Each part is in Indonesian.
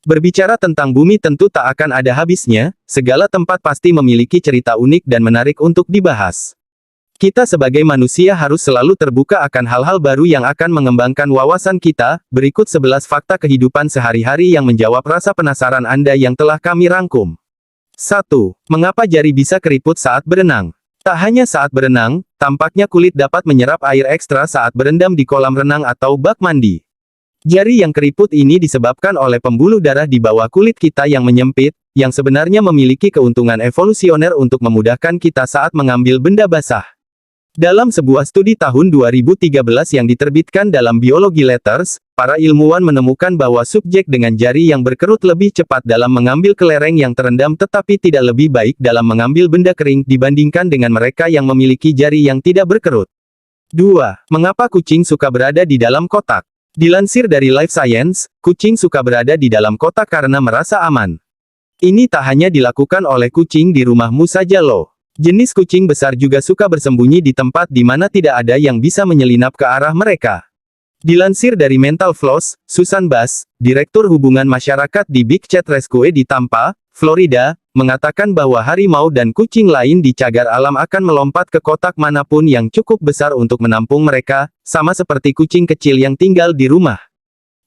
Berbicara tentang bumi tentu tak akan ada habisnya, segala tempat pasti memiliki cerita unik dan menarik untuk dibahas. Kita sebagai manusia harus selalu terbuka akan hal-hal baru yang akan mengembangkan wawasan kita. Berikut 11 fakta kehidupan sehari-hari yang menjawab rasa penasaran Anda yang telah kami rangkum. 1. Mengapa jari bisa keriput saat berenang? Tak hanya saat berenang, tampaknya kulit dapat menyerap air ekstra saat berendam di kolam renang atau bak mandi. Jari yang keriput ini disebabkan oleh pembuluh darah di bawah kulit kita yang menyempit, yang sebenarnya memiliki keuntungan evolusioner untuk memudahkan kita saat mengambil benda basah. Dalam sebuah studi tahun 2013 yang diterbitkan dalam Biology Letters, para ilmuwan menemukan bahwa subjek dengan jari yang berkerut lebih cepat dalam mengambil kelereng yang terendam tetapi tidak lebih baik dalam mengambil benda kering dibandingkan dengan mereka yang memiliki jari yang tidak berkerut. 2. Mengapa kucing suka berada di dalam kotak? Dilansir dari Life Science, kucing suka berada di dalam kotak karena merasa aman. Ini tak hanya dilakukan oleh kucing di rumahmu saja loh. Jenis kucing besar juga suka bersembunyi di tempat di mana tidak ada yang bisa menyelinap ke arah mereka. Dilansir dari Mental Floss, Susan Bass, Direktur Hubungan Masyarakat di Big Cat Rescue di Tampa, Florida, mengatakan bahwa harimau dan kucing lain di cagar alam akan melompat ke kotak manapun yang cukup besar untuk menampung mereka, sama seperti kucing kecil yang tinggal di rumah.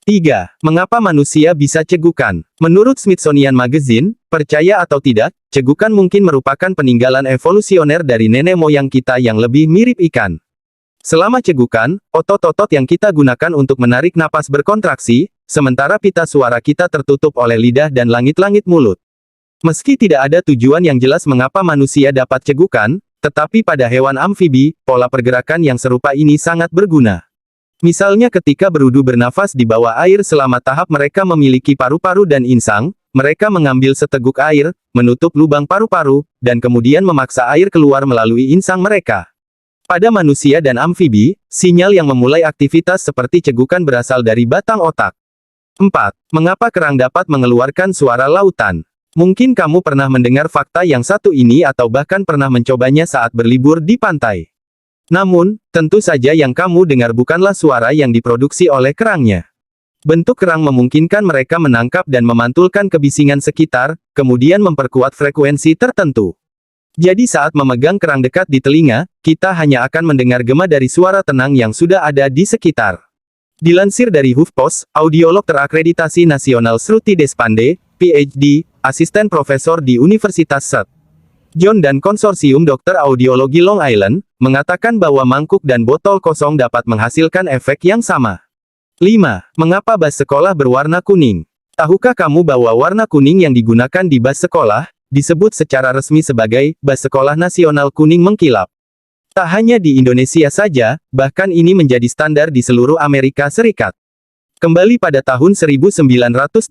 3. Mengapa manusia bisa cegukan? Menurut Smithsonian Magazine, percaya atau tidak, cegukan mungkin merupakan peninggalan evolusioner dari nenek moyang kita yang lebih mirip ikan. Selama cegukan, otot-otot yang kita gunakan untuk menarik napas berkontraksi, sementara pita suara kita tertutup oleh lidah dan langit-langit mulut. Meski tidak ada tujuan yang jelas mengapa manusia dapat cegukan, tetapi pada hewan amfibi, pola pergerakan yang serupa ini sangat berguna. Misalnya ketika berudu bernafas di bawah air selama tahap mereka memiliki paru-paru dan insang, mereka mengambil seteguk air, menutup lubang paru-paru, dan kemudian memaksa air keluar melalui insang mereka. Pada manusia dan amfibi, sinyal yang memulai aktivitas seperti cegukan berasal dari batang otak. 4. Mengapa kerang dapat mengeluarkan suara lautan? Mungkin kamu pernah mendengar fakta yang satu ini atau bahkan pernah mencobanya saat berlibur di pantai. Namun, tentu saja yang kamu dengar bukanlah suara yang diproduksi oleh kerangnya. Bentuk kerang memungkinkan mereka menangkap dan memantulkan kebisingan sekitar, kemudian memperkuat frekuensi tertentu. Jadi saat memegang kerang dekat di telinga, kita hanya akan mendengar gema dari suara tenang yang sudah ada di sekitar. Dilansir dari HuffPost, audiolog terakreditasi nasional Shruti Deshpande, PhD, asisten profesor di Universitas St. John dan Konsorsium Dokter Audiologi Long Island, mengatakan bahwa mangkuk dan botol kosong dapat menghasilkan efek yang sama. 5. Mengapa bas sekolah berwarna kuning? Tahukah kamu bahwa warna kuning yang digunakan di bas sekolah, disebut secara resmi sebagai bas sekolah nasional kuning mengkilap? Tak hanya di Indonesia saja, bahkan ini menjadi standar di seluruh Amerika Serikat. Kembali pada tahun 1939,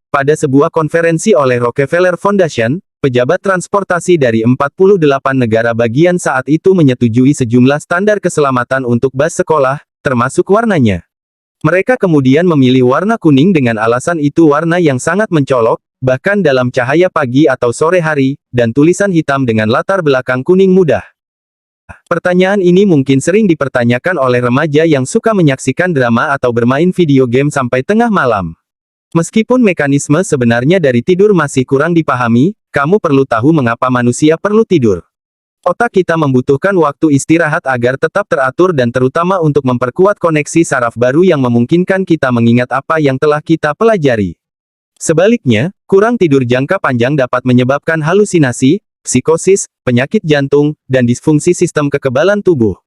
pada sebuah konferensi oleh Rockefeller Foundation, pejabat transportasi dari 48 negara bagian saat itu menyetujui sejumlah standar keselamatan untuk bas sekolah, termasuk warnanya. Mereka kemudian memilih warna kuning dengan alasan itu warna yang sangat mencolok, bahkan dalam cahaya pagi atau sore hari, dan tulisan hitam dengan latar belakang kuning mudah. Pertanyaan ini mungkin sering dipertanyakan oleh remaja yang suka menyaksikan drama atau bermain video game sampai tengah malam. Meskipun mekanisme sebenarnya dari tidur masih kurang dipahami, kamu perlu tahu mengapa manusia perlu tidur. Otak kita membutuhkan waktu istirahat agar tetap teratur dan terutama untuk memperkuat koneksi saraf baru yang memungkinkan kita mengingat apa yang telah kita pelajari. Sebaliknya, kurang tidur jangka panjang dapat menyebabkan halusinasi, psikosis, penyakit jantung, dan disfungsi sistem kekebalan tubuh.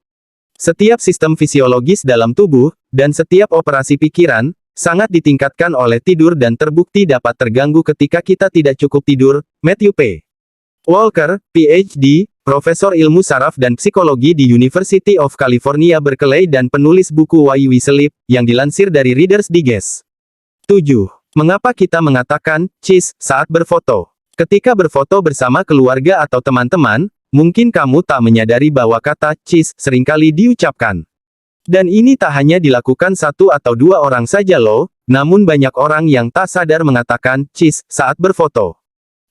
Setiap sistem fisiologis dalam tubuh, dan setiap operasi pikiran, sangat ditingkatkan oleh tidur dan terbukti dapat terganggu ketika kita tidak cukup tidur. Matthew P. Walker, PhD, Profesor Ilmu Saraf dan Psikologi di University of California Berkeley dan penulis buku Why We Sleep, yang dilansir dari Reader's Digest. 7. Mengapa kita mengatakan cheese saat berfoto? Ketika berfoto bersama keluarga atau teman-teman, mungkin kamu tak menyadari bahwa kata cheese seringkali diucapkan. Dan ini tak hanya dilakukan satu atau dua orang saja loh, namun banyak orang yang tak sadar mengatakan cheese saat berfoto.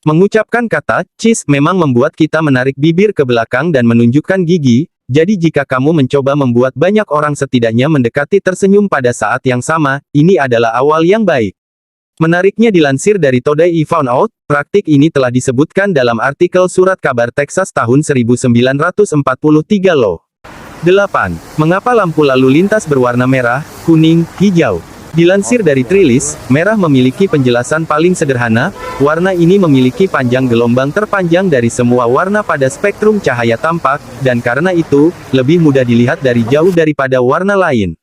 Mengucapkan kata cheese memang membuat kita menarik bibir ke belakang dan menunjukkan gigi, jadi jika kamu mencoba membuat banyak orang setidaknya mendekati tersenyum pada saat yang sama, ini adalah awal yang baik. Menariknya dilansir dari Today I Found Out, praktik ini telah disebutkan dalam artikel Surat Kabar Texas tahun 1943 loh. 8. Mengapa lampu lalu lintas berwarna merah, kuning, hijau? Dilansir dari Trilis, merah memiliki penjelasan paling sederhana, warna ini memiliki panjang gelombang terpanjang dari semua warna pada spektrum cahaya tampak, dan karena itu, lebih mudah dilihat dari jauh daripada warna lain.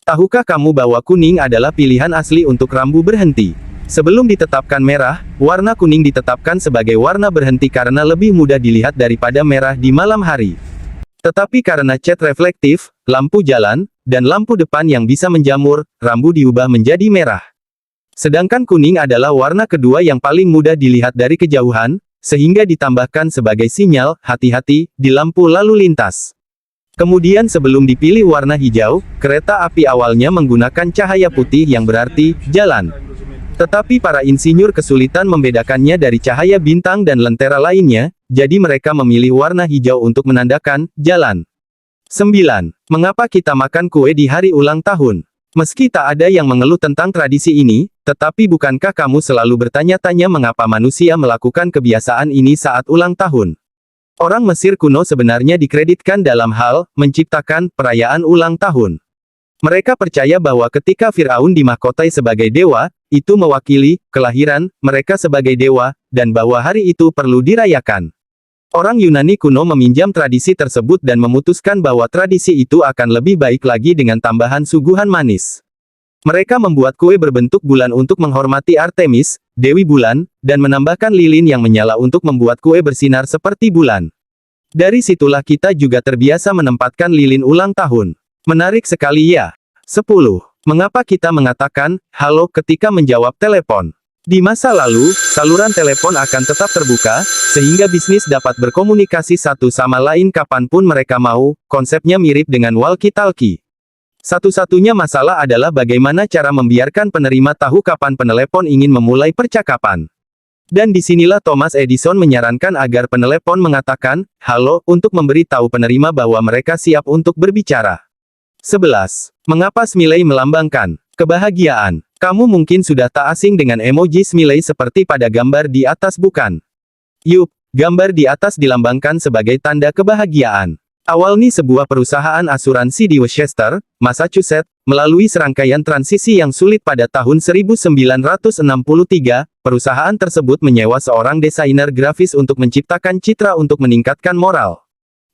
Tahukah kamu bahwa kuning adalah pilihan asli untuk rambu berhenti? Sebelum ditetapkan merah, warna kuning ditetapkan sebagai warna berhenti karena lebih mudah dilihat daripada merah di malam hari. Tetapi karena cat reflektif, lampu jalan, dan lampu depan yang bisa menjamur, rambu diubah menjadi merah. Sedangkan kuning adalah warna kedua yang paling mudah dilihat dari kejauhan, sehingga ditambahkan sebagai sinyal, hati-hati, di lampu lalu lintas. Kemudian sebelum dipilih warna hijau, kereta api awalnya menggunakan cahaya putih yang berarti, jalan. Tetapi para insinyur kesulitan membedakannya dari cahaya bintang dan lentera lainnya, jadi mereka memilih warna hijau untuk menandakan, jalan. 9. Mengapa kita makan kue di hari ulang tahun? Meski tak ada yang mengeluh tentang tradisi ini, tetapi bukankah kamu selalu bertanya-tanya mengapa manusia melakukan kebiasaan ini saat ulang tahun? Orang Mesir kuno sebenarnya dikreditkan dalam hal menciptakan perayaan ulang tahun. Mereka percaya bahwa ketika Firaun dimahkotai sebagai dewa, itu mewakili kelahiran mereka sebagai dewa, dan bahwa hari itu perlu dirayakan. Orang Yunani kuno meminjam tradisi tersebut dan memutuskan bahwa tradisi itu akan lebih baik lagi dengan tambahan suguhan manis. Mereka membuat kue berbentuk bulan untuk menghormati Artemis, Dewi Bulan, dan menambahkan lilin yang menyala untuk membuat kue bersinar seperti bulan. Dari situlah kita juga terbiasa menempatkan lilin ulang tahun. Menarik sekali ya. 10. Mengapa kita mengatakan, halo ketika menjawab telepon? Di masa lalu, saluran telepon akan tetap terbuka, sehingga bisnis dapat berkomunikasi satu sama lain kapanpun mereka mau, konsepnya mirip dengan walkie-talkie. Satu-satunya masalah adalah bagaimana cara membiarkan penerima tahu kapan penelepon ingin memulai percakapan. Dan disinilah Thomas Edison menyarankan agar penelepon mengatakan, halo, untuk memberi tahu penerima bahwa mereka siap untuk berbicara. 11. Mengapa smiley melambangkan kebahagiaan? Kamu mungkin sudah tak asing dengan emoji smiley seperti pada gambar di atas bukan? Yup, gambar di atas dilambangkan sebagai tanda kebahagiaan. Awalnya sebuah perusahaan asuransi di Worcester, Massachusetts, melalui serangkaian transisi yang sulit pada tahun 1963, perusahaan tersebut menyewa seorang desainer grafis untuk menciptakan citra untuk meningkatkan moral.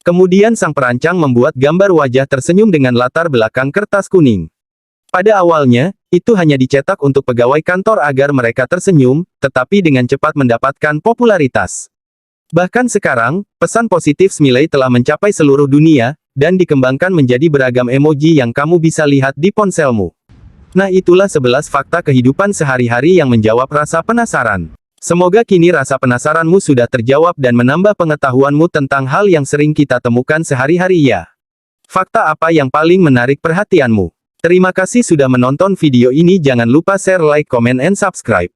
Kemudian sang perancang membuat gambar wajah tersenyum dengan latar belakang kertas kuning. Pada awalnya, itu hanya dicetak untuk pegawai kantor agar mereka tersenyum, tetapi dengan cepat mendapatkan popularitas. Bahkan sekarang, pesan positif smiley telah mencapai seluruh dunia, dan dikembangkan menjadi beragam emoji yang kamu bisa lihat di ponselmu. Nah itulah 11 fakta kehidupan sehari-hari yang menjawab rasa penasaran. Semoga kini rasa penasaranmu sudah terjawab dan menambah pengetahuanmu tentang hal yang sering kita temukan sehari-hari ya. Fakta apa yang paling menarik perhatianmu? Terima kasih sudah menonton video ini, jangan lupa share, like, comment, and subscribe.